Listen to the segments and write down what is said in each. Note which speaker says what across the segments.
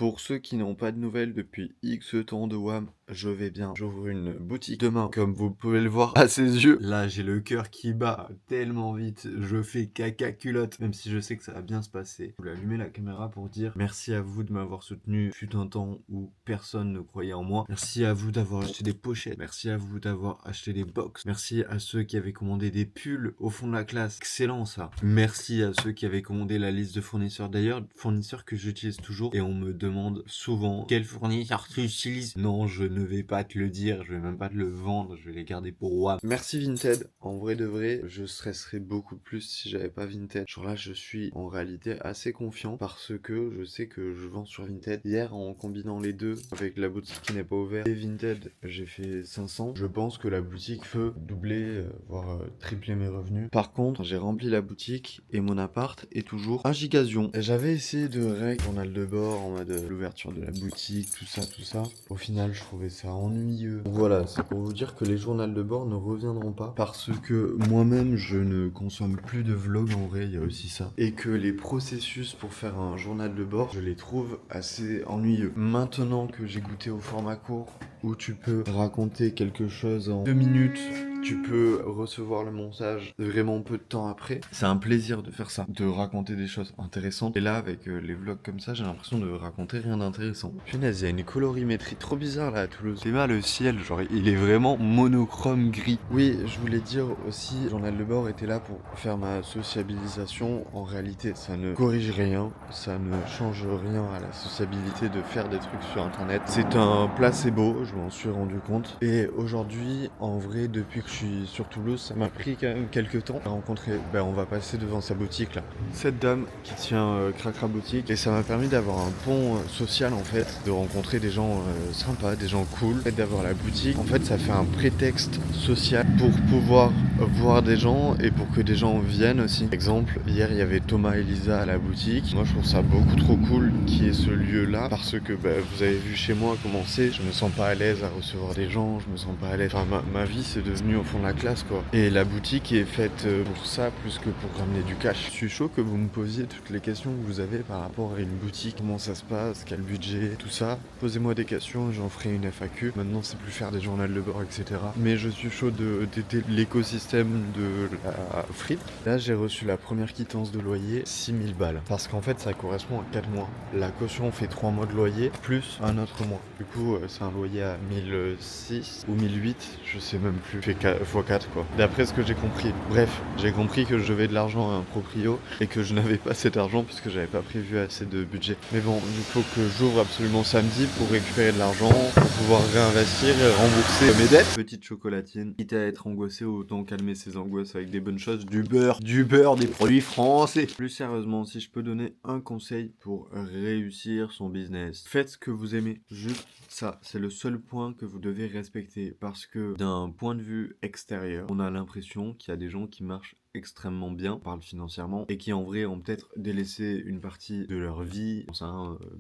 Speaker 1: Pour ceux qui n'ont pas de nouvelles depuis X temps de WAM, je vais bien. J'ouvre une boutique demain, comme vous pouvez le voir à ses yeux. Là, j'ai le cœur qui bat tellement vite. Je fais caca culotte, même si je sais que ça va bien se passer. Je voulais allumer la caméra pour dire merci à vous de m'avoir soutenu. Fut un temps où personne ne croyait en moi. Merci à vous d'avoir acheté des pochettes. Merci à vous d'avoir acheté des box. Merci à ceux qui avaient commandé des pulls au fond de la classe. Excellent ça. Merci à ceux qui avaient commandé la liste de fournisseurs. D'ailleurs, fournisseurs que j'utilise toujours et on me demande souvent quel fournisseur tu utilises. Non, je ne vais pas te le dire, je vais même pas te le vendre, je vais les garder pour WAM. Merci Vinted, en vrai de vrai, je stresserais beaucoup plus si j'avais pas Vinted. Genre là, je suis en réalité assez confiant parce que je sais que je vends sur Vinted. Hier, en combinant les deux avec la boutique qui n'est pas ouverte et Vinted, j'ai fait 500. Je pense que la boutique peut doubler, voire tripler mes revenus. Par contre, j'ai rempli la boutique et mon appart est toujours un gigazion. J'avais essayé de régler journal de bord en mode l'ouverture de la boutique, tout ça. Au final, je trouvais ça ennuyeux. Donc voilà, c'est pour vous dire que les journaux de bord ne reviendront pas parce que moi-même, je ne consomme plus de vlogs en vrai, il y a aussi ça. Et que les processus pour faire un journal de bord, je les trouve assez ennuyeux. Maintenant que j'ai goûté au format court, où tu peux raconter quelque chose en 2 minutes, tu peux recevoir le montage vraiment peu de temps après. C'est un plaisir de faire ça, de raconter des choses intéressantes. Et là, avec les vlogs comme ça, j'ai l'impression de raconter rien d'intéressant. Punaise, il y a une colorimétrie trop bizarre là à Toulouse. C'est mal le ciel, genre il est vraiment monochrome gris. Oui, je voulais dire aussi, Journal de bord était là pour faire ma sociabilisation. En réalité, ça ne corrige rien, ça ne change rien à la sociabilité de faire des trucs sur internet. C'est un placebo, je m'en suis rendu compte. Et aujourd'hui, en vrai, depuis que je suis sur Toulouse, ça m'a pris quand même quelques temps à rencontrer. On va passer devant sa boutique là. Cette dame qui tient Cracra Boutique. Et ça m'a permis d'avoir un pont social en fait, de rencontrer des gens sympas, des gens cool. Le fait d'avoir la boutique, en fait, ça fait un prétexte social pour pouvoir voir des gens et pour que des gens viennent aussi. Par exemple, hier, il y avait Thomas et Lisa à la boutique. Moi, je trouve ça beaucoup trop cool qu'il y ait ce lieu-là parce que vous avez vu chez moi comment c'est. Je me sens pas à l'aise à recevoir des gens, je me sens pas à l'aise. Enfin, ma vie, c'est devenu au fond de la classe, quoi. Et la boutique est faite pour ça plus que pour ramener du cash. Je suis chaud que vous me posiez toutes les questions que vous avez par rapport à une boutique, comment ça se passe, quel budget, tout ça. Posez-moi des questions, j'en ferai une FAQ. Maintenant, c'est plus faire des journaux de bord, etc. Mais je suis chaud d'aider l'écosystème de la frite. Là, j'ai reçu la première quittance de loyer, 6000 balles. Parce qu'en fait, ça correspond à 4 mois. La caution fait 3 mois de loyer, plus un autre mois. Du coup, c'est un loyer à 1006 ou 1008, je sais même plus. Fait x4 quoi. D'après ce que j'ai compris. Bref, j'ai compris que je devais de l'argent à un proprio et que je n'avais pas cet argent puisque j'avais pas prévu assez de budget. Mais bon, il faut que j'ouvre absolument samedi pour récupérer de l'argent, pour pouvoir réinvestir et rembourser mes dettes. Petite chocolatine, quitte à être angoissé, autant calmer ses angoisses avec des bonnes choses, du beurre, des produits français. Plus sérieusement, si je peux donner un conseil pour réussir son business, faites ce que vous aimez, juste ça. C'est le seul point que vous devez respecter parce que d'un point de vue extérieur, on a l'impression qu'il y a des gens qui marchent extrêmement bien, parle financièrement, et qui en vrai ont peut-être délaissé une partie de leur vie,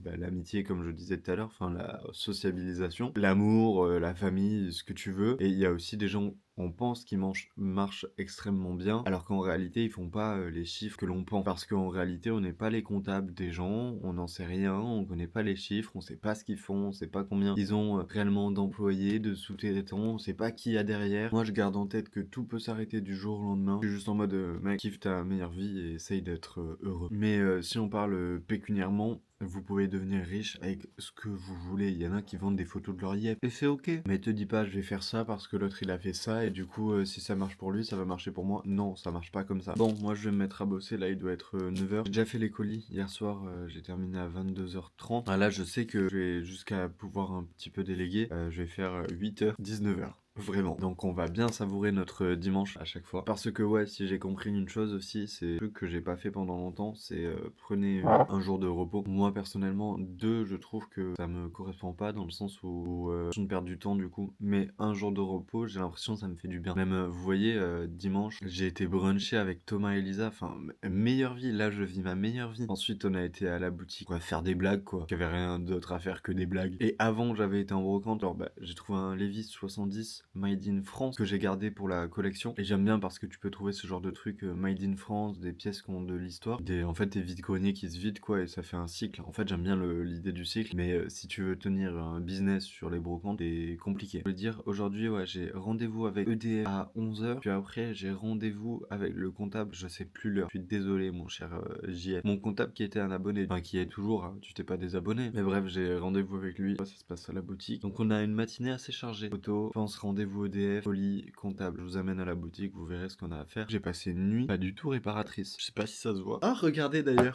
Speaker 1: l'amitié comme je disais tout à l'heure, enfin la sociabilisation, l'amour, la famille, ce que tu veux, et il y a aussi des gens on pense qu'ils marchent extrêmement bien, alors qu'en réalité, ils font pas les chiffres que l'on pense. Parce qu'en réalité, on n'est pas les comptables des gens, on n'en sait rien, on connaît pas les chiffres, on sait pas ce qu'ils font, on sait pas combien ils ont réellement d'employés, de sous-traitants, on sait pas qui y a derrière. Moi, je garde en tête que tout peut s'arrêter du jour au lendemain. Je suis juste en mode, mec, kiffe ta meilleure vie et essaye d'être heureux. Mais si on parle pécuniairement, vous pouvez devenir riche avec ce que vous voulez. Il y en a qui vendent des photos de leur yep. Et c'est ok. Mais te dis pas, je vais faire ça parce que l'autre il a fait ça. Et du coup, si ça marche pour lui, ça va marcher pour moi. Non, ça marche pas comme ça. Bon, moi je vais me mettre à bosser. Là, il doit être 9h. J'ai déjà fait les colis. Hier soir, j'ai terminé à 22h30. Ah, là, je sais que je vais jusqu'à pouvoir un petit peu déléguer. Je vais faire 8h, 19h. Vraiment. Donc on va bien savourer notre dimanche à chaque fois. Parce que ouais, si j'ai compris une chose aussi, c'est un truc que j'ai pas fait pendant longtemps, c'est prenez un jour de repos. Moi personnellement, 2, je trouve que ça me correspond pas dans le sens où je perds du temps du coup. Mais un jour de repos, j'ai l'impression que ça me fait du bien. Même vous voyez, dimanche, j'ai été bruncher avec Thomas et Lisa. Enfin, meilleure vie. Là, je vis ma meilleure vie. Ensuite, on a été à la boutique, quoi, faire des blagues quoi. J'avais rien d'autre à faire que des blagues. Et avant, j'avais été en brocante. Alors j'ai trouvé un Levi's 70 Made in France que j'ai gardé pour la collection. Et j'aime bien parce que tu peux trouver ce genre de trucs Made in France, des pièces qui ont de l'histoire, en fait des vides-greniers qui se vident quoi, et ça fait un cycle. En fait j'aime bien l'idée du cycle, mais si tu veux tenir un business sur les brocantes, c'est compliqué. Je veux dire, aujourd'hui ouais, j'ai rendez-vous avec EDF à 11h, puis après j'ai rendez-vous avec le comptable, je sais plus l'heure. Je suis désolé mon cher JF. Mon comptable qui était un abonné, enfin qui est toujours, hein, tu t'es pas désabonné. Mais bref, j'ai rendez-vous avec lui, ça se passe à la boutique. Donc on a une matinée assez chargée. Photo, pense, rendez-vous EDF, folie, comptable. Je vous amène à la boutique, vous verrez ce qu'on a à faire. J'ai passé une nuit pas du tout réparatrice. Je sais pas si ça se voit. Ah, regardez d'ailleurs.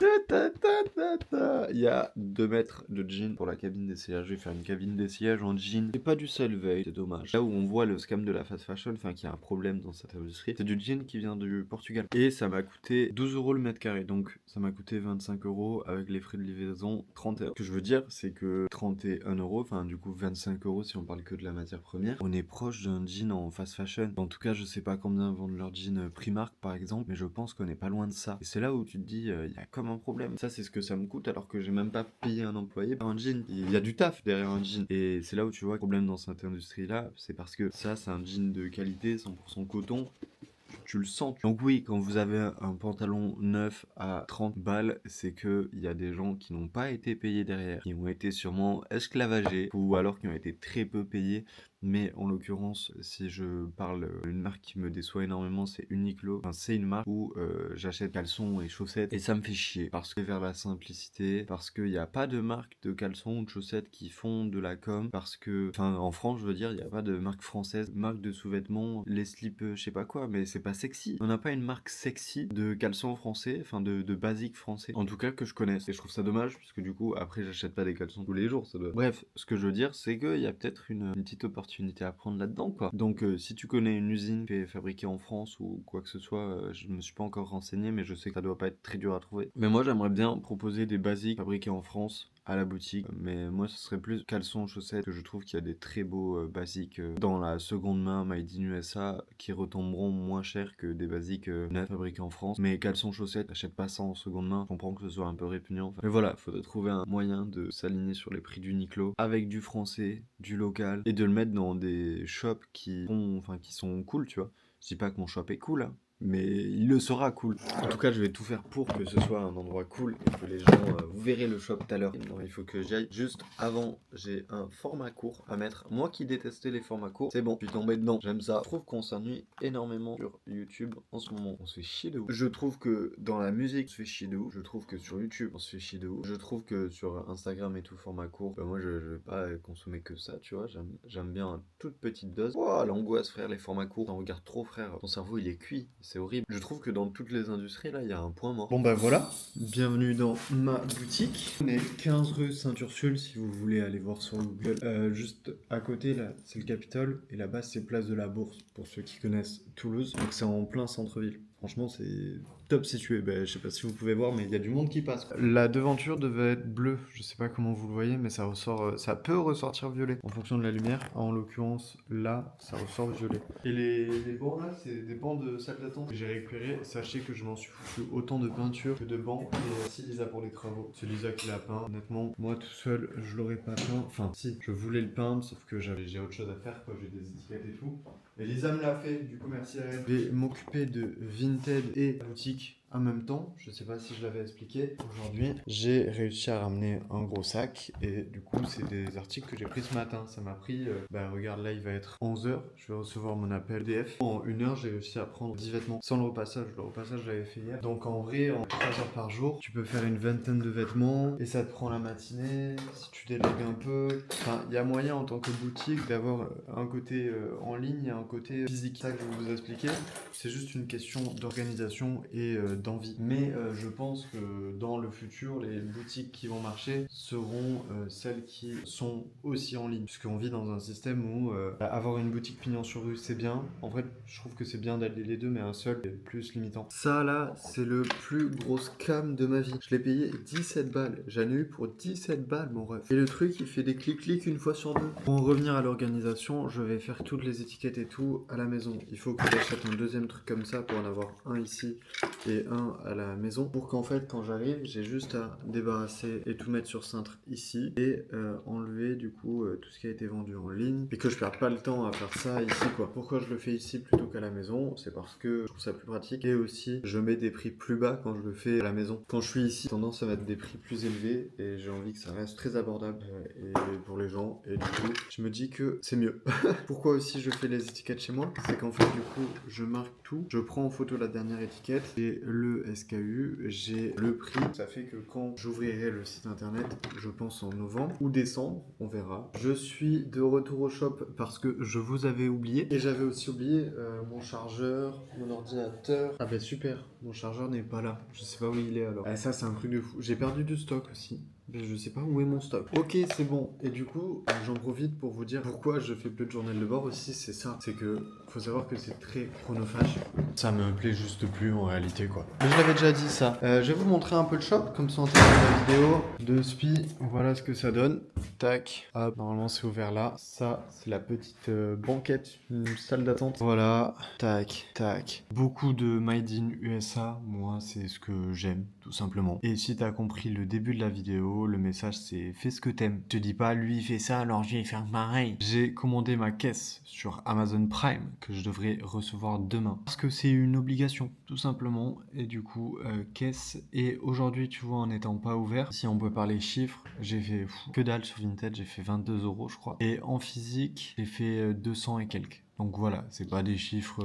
Speaker 1: Il y a 2 mètres de jean pour la cabine d'essayage. Je vais faire une cabine d'essayage en jean. C'est pas du Solvay, c'est dommage. Là où on voit le scam de la fast fashion, enfin qu'il y a un problème dans cette industrie, c'est du jean qui vient du Portugal. Et ça m'a coûté 12 € le mètre carré. Donc ça m'a coûté 25 € avec les frais de livraison 31. Ce que je veux dire, c'est que 31 €, enfin du coup 25 € si on parle que de la matière première, on est proche d'un jean en fast fashion. En tout cas, je sais pas combien vendent leur jean Primark par exemple, mais je pense qu'on est pas loin de ça. Et c'est là où tu te dis, il y a comme un problème. Ça, c'est ce que ça me coûte alors que j'ai même pas payé un employé par un jean. Il y a du taf derrière un jean. Et c'est là où tu vois le problème dans cette industrie-là, c'est parce que ça, c'est un jean de qualité, 100% coton. Tu le sens. Donc oui, quand vous avez un pantalon neuf à 30 balles, c'est que il y a des gens qui n'ont pas été payés derrière, qui ont été sûrement esclavagés ou alors qui ont été très peu payés. Mais en l'occurrence, si je parle d'une marque qui me déçoit énormément, c'est Uniqlo. Enfin, c'est une marque où j'achète caleçons et chaussettes et ça me fait chier parce que vers la simplicité, parce qu'il n'y a pas de marque de caleçons ou de chaussettes qui font de la com, parce que, enfin, en France, je veux dire, il n'y a pas de marque française, marque de sous-vêtements, les slips, je sais pas quoi, mais c'est pas sexy. On n'a pas une marque sexy de caleçons français, enfin de basique français, en tout cas que je connaisse. Et je trouve ça dommage, puisque du coup, après, j'achète pas des caleçons tous les jours, ça doit. Bref, ce que je veux dire, c'est qu'il y a peut-être une petite opportunité à prendre là-dedans, quoi. Donc, si tu connais une usine qui est fabriquée en France ou quoi que ce soit, je me suis pas encore renseigné, mais je sais que ça doit pas être très dur à trouver. Mais moi, j'aimerais bien proposer des basiques fabriqués en France à la boutique, mais moi ce serait plus caleçons, chaussettes, que je trouve qu'il y a des très beaux basiques dans la seconde main made in USA qui retomberont moins cher que des basiques neufs fabriqués en France. Mais caleçons, chaussettes, t'achètes pas ça en seconde main, je comprends que ce soit un peu répugnant. Mais voilà, faudrait trouver un moyen de s'aligner sur les prix d'Uniqlo avec du français, du local, et de le mettre dans des shops qui sont cool, tu vois. Je dis pas que mon shop est cool, hein, mais il le sera cool. En tout cas, je vais tout faire pour que ce soit un endroit cool et que les gens... vous verrez le shop tout à l'heure. Non, il faut que j'y aille. Juste avant, j'ai un format court à mettre. Moi qui détestais les formats courts, c'est bon, je suis tombé dedans. J'aime ça. Je trouve qu'on s'ennuie énormément sur YouTube en ce moment. On se fait chier de ouf. Je trouve que dans la musique, on se fait chier de ouf. Je trouve que sur YouTube, on se fait chier de ouf. Je trouve que sur Instagram et tout, format court, bah moi je vais pas consommer que ça, tu vois. J'aime bien une toute petite dose. Oh, l'angoisse, frère, les formats courts. T'en regardes trop, frère. Ton cerveau, il est cuit. C'est horrible. Je trouve que dans toutes les industries, là, il y a un point mort. Bon, bah voilà. Bienvenue dans ma boutique. On est 15 rue Saint-Ursule, si vous voulez aller voir sur Google. Juste à côté, là, c'est le Capitole. Et là-bas, c'est Place de la Bourse, pour ceux qui connaissent Toulouse. Donc c'est en plein centre-ville. Franchement, c'est top situé. Je sais pas si vous pouvez voir, mais il y a du monde qui passe. La devanture devait être bleue. Je sais pas comment vous le voyez, mais ça ressort, ça peut ressortir violet en fonction de la lumière. En l'occurrence, là, ça ressort violet. Et les bancs là, c'est des bancs de salle d'attente que j'ai récupéré. Sachez que je m'en suis foutu autant de peinture que de bancs. Et c'est Lisa pour les travaux. C'est Lisa qui l'a peint. Honnêtement, moi tout seul, je l'aurais pas peint. Enfin, si, je voulais le peindre, sauf que j'ai autre chose à faire, quoi. J'ai des étiquettes et tout. Et Lisa me l'a fait, du coup merci à elle. Je vais m'occuper de Vinted et boutique en même temps. Je sais pas si je l'avais expliqué. Aujourd'hui, j'ai réussi à ramener un gros sac et du coup, c'est des articles que j'ai pris ce matin. Ça m'a pris, regarde, là il va être 11h. Je vais recevoir mon appel EDF. En 1 heure, j'ai réussi à prendre 10 vêtements sans le repassage. Le repassage, je l'avais fait hier. Donc en vrai, en 3 heures par jour, tu peux faire une vingtaine de vêtements et ça te prend la matinée. Si tu délègues un peu, enfin, il y a moyen en tant que boutique d'avoir un côté en ligne et un côté physique. Ça que je vais vous expliquer, c'est juste une question d'organisation et d'envie. Mais je pense que dans le futur, les boutiques qui vont marcher seront celles qui sont aussi en ligne. Puisqu'on vit dans un système où avoir une boutique pignon sur rue, c'est bien. En fait, je trouve que c'est bien d'allier les deux, mais un seul est plus limitant. Ça là, c'est le plus gros scam de ma vie. Je l'ai payé 17 balles. J'en ai eu pour 17 balles, mon ref. Et le truc, il fait des clics-clics une fois sur deux. Pour en revenir à l'organisation, je vais faire toutes les étiquettes et tout à la maison. Il faut que j'achète un deuxième truc comme ça pour en avoir un ici et ai un à la maison pour qu'en fait quand j'arrive j'ai juste à débarrasser et tout mettre sur cintre ici et enlever du coup tout ce qui a été vendu en ligne et que je perde pas le temps à faire ça ici quoi. Pourquoi je le fais ici plutôt qu'à la maison? C'est parce que je trouve ça plus pratique et aussi je mets des prix plus bas quand je le fais à la maison. Quand je suis ici, j'ai tendance à mettre des prix plus élevés et j'ai envie que ça reste très abordable et pour les gens et du coup je me dis que c'est mieux. Pourquoi aussi je fais les étiquettes chez moi? C'est qu'en fait du coup je marque tout, je prends en photo la dernière étiquette, j'ai le SKU, j'ai le prix. Ça fait que quand j'ouvrirai le site internet, je pense en novembre ou décembre, on verra. Je suis de retour au shop parce que je vous avais oublié et j'avais aussi oublié mon chargeur, mon ordinateur. Ah bah super, mon chargeur n'est pas là. Je sais pas où il est alors. Ah, ça c'est un truc de fou. J'ai perdu du stock aussi. Mais je sais pas où est mon stock. Ok, c'est bon. Et du coup, j'en profite pour vous dire pourquoi je fais peu de journal de bord aussi. C'est ça. C'est que faut savoir que c'est très chronophage. Ça me plaît juste plus en réalité quoi. Mais je l'avais déjà dit ça. Je vais vous montrer un peu le shop comme ça en termes de la vidéo de Spi. Voilà ce que ça donne. Tac. Hop. Normalement c'est ouvert là. Ça c'est la petite banquette, une salle d'attente. Voilà. Tac. Tac. Beaucoup de made in USA. Moi c'est ce que j'aime tout simplement. Et si t'as compris le début de la vidéo, le message c'est fais ce que t'aimes. Je te dis pas lui il fait ça alors je vais faire pareil. J'ai commandé ma caisse sur Amazon Prime que je devrais recevoir demain parce que c'est une obligation tout simplement et du coup caisse et aujourd'hui tu vois en n'étant pas ouvert, si on peut parler chiffres, j'ai fait que dalle sur Vinted, j'ai fait 22 € je crois et en physique j'ai fait 200 et quelques. Donc voilà, c'est pas des chiffres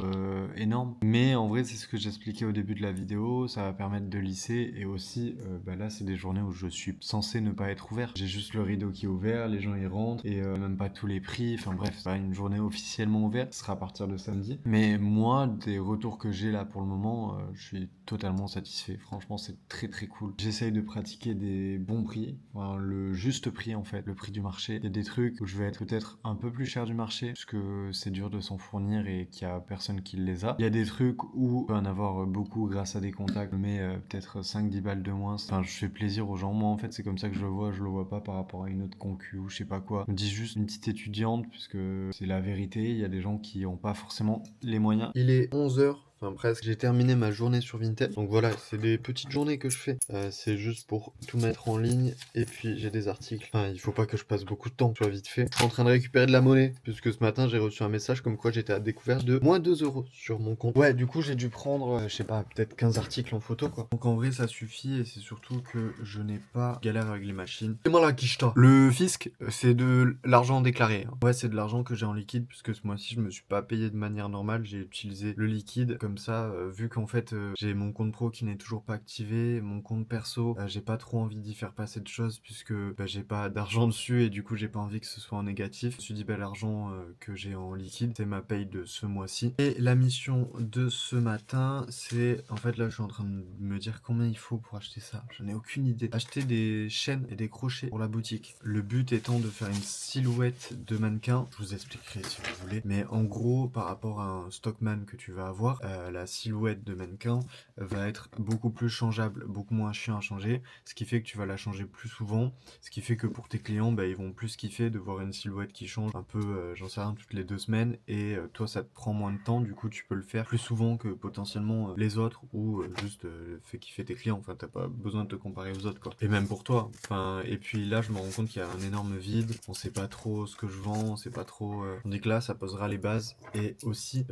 Speaker 1: énormes. Mais en vrai, c'est ce que j'expliquais au début de la vidéo. Ça va permettre de lisser. Et aussi, là, c'est des journées où je suis censé ne pas être ouvert. J'ai juste le rideau qui est ouvert, les gens y rentrent. Et même pas tous les prix. Enfin bref, c'est pas une journée officiellement ouverte. Ce sera à partir de samedi. Mais moi, des retours que j'ai là pour le moment, je suis totalement satisfait. Franchement, c'est très très cool. J'essaye de pratiquer des bons prix. Enfin, le juste prix en fait, le prix du marché. Il y a des trucs où je vais être peut-être un peu plus cher du marché. Parce que c'est dur de s'en fournir et qu'il y a personne qui les a. Il y a des trucs où on peut en avoir beaucoup grâce à des contacts, mais peut-être 5-10 balles de moins. Enfin, je fais plaisir aux gens. Moi, en fait, c'est comme ça que je le vois pas par rapport à une autre concu ou je sais pas quoi. Je me dis juste une petite étudiante, puisque c'est la vérité. Il y a des gens qui ont pas forcément les moyens. Il est 11h. Enfin presque, j'ai terminé ma journée sur Vinted. Donc voilà, c'est des petites journées que je fais. C'est juste pour tout mettre en ligne. Et puis j'ai des articles. Enfin, il faut pas que je passe beaucoup de temps, tu vois, vite fait. Je suis en train de récupérer de la monnaie. Puisque ce matin, j'ai reçu un message comme quoi j'étais à découvert de moins 2 € sur mon compte. Ouais, du coup, j'ai dû prendre, je sais pas, peut-être 15 articles en photo, quoi. Donc en vrai, ça suffit. Et c'est surtout que je n'ai pas galère avec les machines. C'est moi la quicheta. Le fisc, c'est de l'argent déclaré. Hein. Ouais, c'est de l'argent que j'ai en liquide. Puisque ce mois-ci, je me suis pas payé de manière normale. J'ai utilisé le liquide. Comme ça, vu qu'en fait j'ai mon compte pro qui n'est toujours pas activé, mon compte perso, j'ai pas trop envie d'y faire passer de choses puisque j'ai pas d'argent dessus et du coup j'ai pas envie que ce soit en négatif. Je me suis dit l'argent que j'ai en liquide, c'est ma paye de ce mois-ci. Et la mission de ce matin, c'est en fait là je suis en train de me dire combien il faut pour acheter ça. J'en ai aucune idée. Acheter des chaînes et des crochets pour la boutique. Le but étant de faire une silhouette de mannequin. Je vous expliquerai si vous voulez. Mais en gros, par rapport à un stockman que tu vas avoir, la silhouette de mannequin va être beaucoup plus changeable, beaucoup moins chiant à changer, ce qui fait que tu vas la changer plus souvent, ce qui fait que pour tes clients, ils vont plus kiffer de voir une silhouette qui change un peu, j'en sais rien, toutes les 2 semaines, et toi ça te prend moins de temps, du coup tu peux le faire plus souvent que potentiellement les autres, ou juste fais kiffer tes clients, enfin t'as pas besoin de te comparer aux autres quoi. Et même pour toi, enfin, et puis là je me rends compte qu'il y a un énorme vide, on sait pas trop ce que je vends, on sait pas trop, on dit que là ça posera les bases, et aussi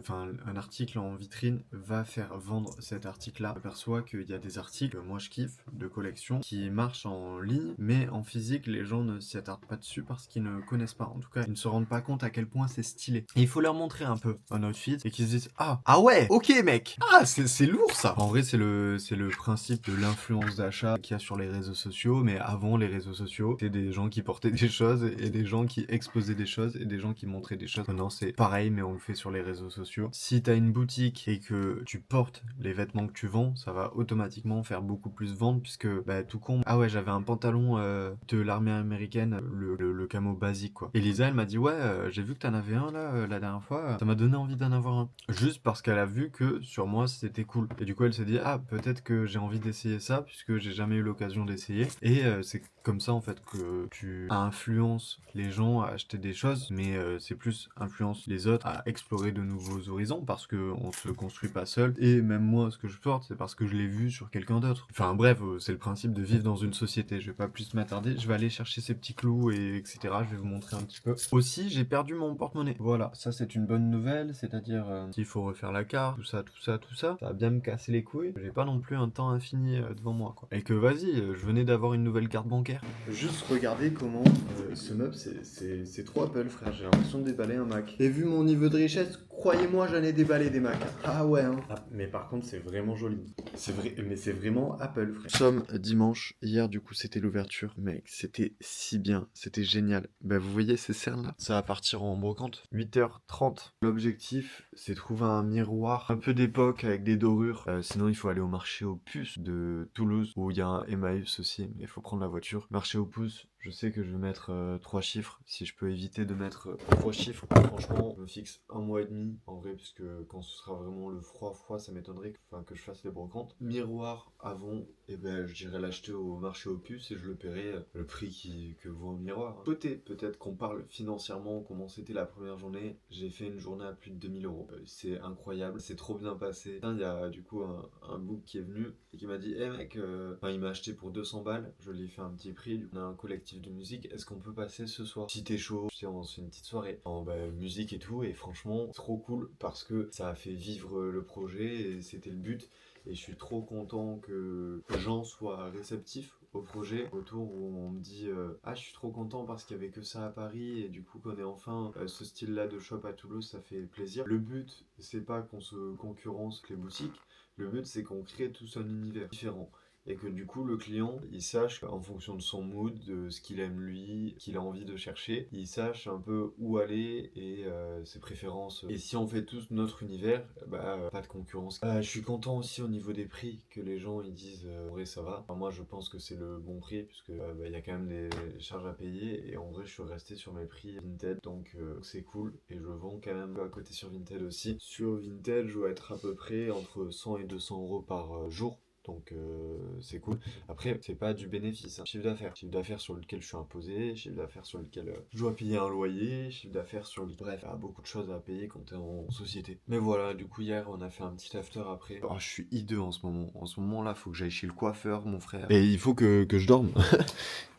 Speaker 1: un article en vitrine va faire vendre cet article-là. Je m'aperçois qu'il y a des articles, moi je kiffe, de collection, qui marchent en ligne, mais en physique, les gens ne s'y attardent pas dessus parce qu'ils ne connaissent pas. En tout cas, ils ne se rendent pas compte à quel point c'est stylé. Et il faut leur montrer un peu un outfit et qu'ils se disent ah ouais, ok mec, c'est lourd ça. En vrai, c'est le principe de l'influence d'achat qu'il y a sur les réseaux sociaux, mais avant les réseaux sociaux, c'était des gens qui portaient des choses et des gens qui exposaient des choses et des gens qui montraient des choses. Maintenant, c'est pareil, mais on le fait sur les réseaux sociaux. Si t'as une boutique et que tu portes les vêtements que tu vends, ça va automatiquement faire beaucoup plus vendre puisque tout con. Ah ouais, j'avais un pantalon de l'armée américaine, le camo basique quoi. Et Lisa elle m'a dit ouais, j'ai vu que t'en avais un là la dernière fois, ça m'a donné envie d'en avoir un. Juste parce qu'elle a vu que sur moi c'était cool. Et du coup elle s'est dit peut-être que j'ai envie d'essayer ça puisque j'ai jamais eu l'occasion d'essayer. Et c'est comme ça en fait que tu influences les gens à acheter des choses, mais c'est plus influence les autres à explorer de nouveaux horizons parce que on se construit pas seul. Et même moi, ce que je porte, c'est parce que je l'ai vu sur quelqu'un d'autre. Enfin bref, c'est le principe de vivre dans une société. Je vais pas plus m'attarder. Je vais aller chercher ces petits clous et etc. Je vais vous montrer un petit peu. Aussi, j'ai perdu mon porte-monnaie. Voilà, ça c'est une bonne nouvelle. C'est-à-dire qu'il faut refaire la carte, tout ça, tout ça, tout ça. Ça va bien me casser les couilles. J'ai pas non plus un temps infini devant moi, quoi. Et que vas-y, je venais d'avoir une nouvelle carte bancaire. Juste regardez comment ce meuble, c'est trop Apple, frère. J'ai l'impression de déballer un Mac. Et vu mon niveau de richesse, croyez-moi, j'en ai déballé des Macs. Ah ouais, hein. Ah, mais par contre, c'est vraiment joli. C'est vrai, mais c'est vraiment Apple, frère. Nous sommes dimanche. Hier, du coup, c'était l'ouverture. Mec, c'était si bien. C'était génial. Bah, vous voyez ces cernes-là? Ça va partir en brocante. 8h30. L'objectif, c'est trouver un miroir un peu d'époque avec des dorures. Sinon, il faut aller au marché aux puces de Toulouse, où il y a un Emmaüs aussi. Mais il faut prendre la voiture. Marché aux puces. Je sais que je vais mettre 3 chiffres. Si je peux éviter de mettre 3 chiffres, franchement, je me fixe 1 mois et demi. En vrai, puisque quand ce sera vraiment le froid, ça m'étonnerait que je fasse les brocantes. Miroir avant, et ben je dirais l'acheter au marché aux puces et je le paierai le prix que vaut un miroir. Peut-être qu'on parle financièrement, comment c'était la première journée. J'ai fait une journée à plus de 2 000 euros. C'est incroyable, c'est trop bien passé. Il y a du coup un book qui est venu et qui m'a dit hey mec, il m'a acheté pour 200 balles, je lui ai fait un petit prix. On a un collectif de musique, est-ce qu'on peut passer ce soir? Si t'es chaud, on se fait une petite soirée en musique et tout, et franchement, trop cool parce que ça a fait vivre le projet et c'était le but. Et je suis trop content que les gens soient réceptifs au projet. Autour où on me dit ah, je suis trop content parce qu'il y avait que ça à Paris et du coup qu'on ait enfin ce style-là de shop à Toulouse, ça fait plaisir. Le but, c'est pas qu'on se concurrence les boutiques. Le but, c'est qu'on crée tous un univers différent. Et que du coup, le client, il sache en fonction de son mood, de ce qu'il aime lui, qu'il a envie de chercher, il sache un peu où aller et ses préférences. Et si on fait tous notre univers, pas de concurrence. Je suis content aussi au niveau des prix, que les gens ils disent en vrai ça va. Enfin, moi je pense que c'est le bon prix, puisque il y a quand même des charges à payer. Et en vrai, je suis resté sur mes prix Vinted, donc c'est cool. Et je vends quand même à côté sur Vinted aussi. Sur Vinted, je dois être à peu près entre 100 et 200 euros par jour. Donc c'est cool. Après, c'est pas du bénéfice, hein. Chiffre d'affaires. Chiffre d'affaires sur lequel je suis imposé, chiffre d'affaires sur lequel je dois payer un loyer, chiffre d'affaires sur le... Bref, il y a beaucoup de choses à payer quand t'es en société. Mais voilà, du coup hier on a fait un petit after après. Oh, je suis hideux en ce moment. En ce moment là, faut que j'aille chez le coiffeur, mon frère. Et il faut que je dorme.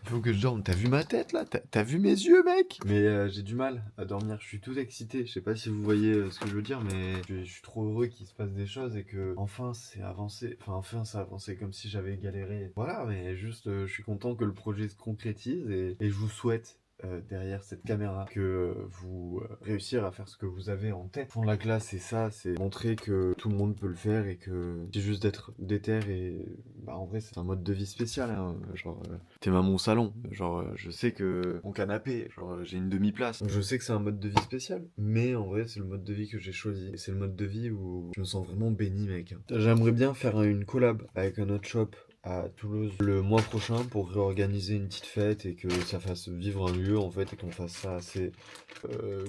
Speaker 1: Il faut que je dorme. T'as vu ma tête là? T'as vu mes yeux, mec? Mais j'ai du mal à dormir. Je suis tout excité. Je sais pas si vous voyez ce que je veux dire, mais je suis trop heureux qu'il se passe des choses et que enfin c'est avancé. Enfin ça a avancé comme si j'avais galéré. Voilà, mais juste je suis content que le projet se concrétise et je vous souhaite derrière cette caméra que vous réussir à faire ce que vous avez en tête. Fond de la classe, c'est ça, c'est montrer que tout le monde peut le faire et que c'est juste d'être déter et en vrai c'est un mode de vie spécial, hein. Genre t'es à mon salon, genre je sais que mon canapé, genre j'ai une demi-place, donc je sais que c'est un mode de vie spécial, mais en vrai c'est le mode de vie que j'ai choisi et c'est le mode de vie où je me sens vraiment béni, mec. J'aimerais bien faire une collab avec un autre shop à Toulouse le mois prochain pour réorganiser une petite fête et que ça fasse vivre un lieu en fait et qu'on fasse ça assez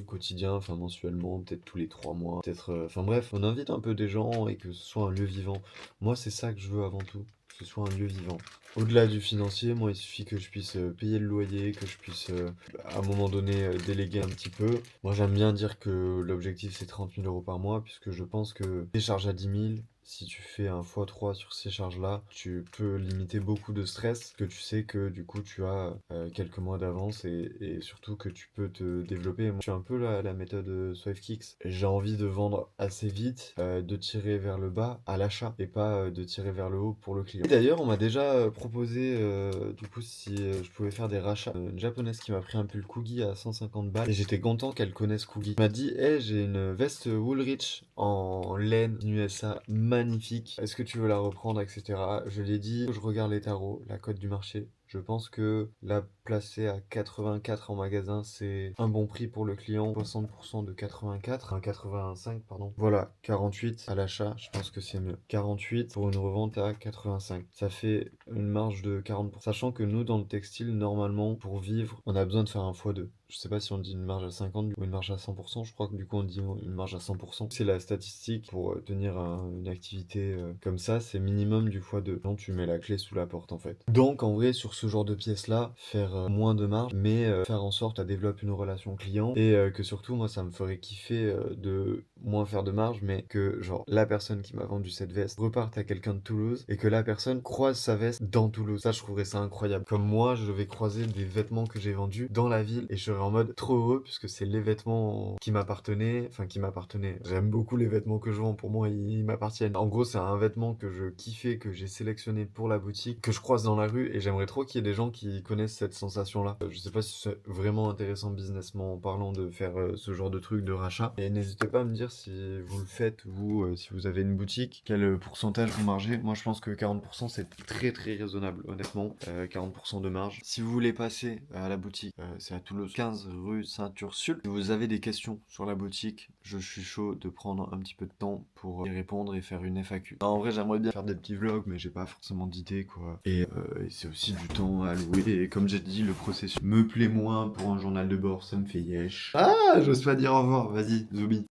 Speaker 1: quotidien, enfin mensuellement, peut-être tous les 3 mois, peut-être... Enfin bref, on invite un peu des gens et que ce soit un lieu vivant. Moi c'est ça que je veux avant tout, que ce soit un lieu vivant. Au-delà du financier, moi il suffit que je puisse payer le loyer, que je puisse à un moment donné déléguer un petit peu. Moi j'aime bien dire que l'objectif c'est 30 000 euros par mois puisque je pense que des charges à 10 000, si tu fais un x3 sur ces charges-là, tu peux limiter beaucoup de stress, que tu sais que du coup tu as quelques mois d'avance et surtout que tu peux te développer. Moi, je suis un peu la méthode SwiftKicks. J'ai envie de vendre assez vite, de tirer vers le bas à l'achat et pas de tirer vers le haut pour le client. Et d'ailleurs, on m'a déjà proposé du coup si je pouvais faire des rachats. Une japonaise qui m'a pris un pull Coogie à 150 balles et j'étais content qu'elle connaisse Coogie. Elle m'a dit hey, j'ai une veste Woolrich en laine USA magnifique. Est-ce que tu veux la reprendre, etc. Je lui ai dit, je regarde les tarots, la cote du marché. Je pense que la placer à 84 en magasin, c'est un bon prix pour le client. 60% de 84, enfin 85, pardon. Voilà, 48 à l'achat, je pense que c'est mieux. 48 pour une revente à 85. Ça fait une marge de 40%. Sachant que nous, dans le textile, normalement, pour vivre, on a besoin de faire un x2. Je sais pas si on dit une marge à 50 ou une marge à 100%, je crois que du coup on dit une marge à 100%. C'est la statistique pour tenir une activité comme ça, c'est minimum du fois 2 quand tu mets la clé sous la porte en fait. Donc en vrai sur ce genre de pièces là, faire moins de marge, mais faire en sorte à développer une relation client et que surtout moi ça me ferait kiffer de moins faire de marge, mais que genre la personne qui m'a vendu cette veste reparte à quelqu'un de Toulouse et que la personne croise sa veste dans Toulouse. Ça je trouverais ça incroyable. Comme moi je vais croiser des vêtements que j'ai vendus dans la ville et je serais en mode trop heureux puisque c'est les vêtements qui m'appartenaient, enfin qui m'appartenaient. J'aime beaucoup les vêtements que je vends, pour moi ils m'appartiennent. En gros c'est un vêtement que je kiffais, que j'ai sélectionné pour la boutique, que je croise dans la rue et j'aimerais trop qu'il y ait des gens qui connaissent cette sensation là. Je sais pas si c'est vraiment intéressant businessment en parlant de faire ce genre de truc de rachat. Et n'hésitez pas à me dire si vous le faites, vous, si vous avez une boutique, quel pourcentage vous margez. Moi je pense que 40% c'est très très raisonnable honnêtement. 40% de marge. Si vous voulez passer à la boutique, c'est à Toulouse, 15 rue Saint-Ursule. Si vous avez des questions sur la boutique, je suis chaud de prendre un petit peu de temps pour y répondre et faire une FAQ. En vrai j'aimerais bien faire des petits vlogs mais j'ai pas forcément d'idées quoi. Et c'est aussi du temps à louer. Et comme j'ai dit, le processus me plaît moins pour un journal de bord, ça me fait yesh. Ah, j'ose pas dire au revoir, vas-y, Zoubi.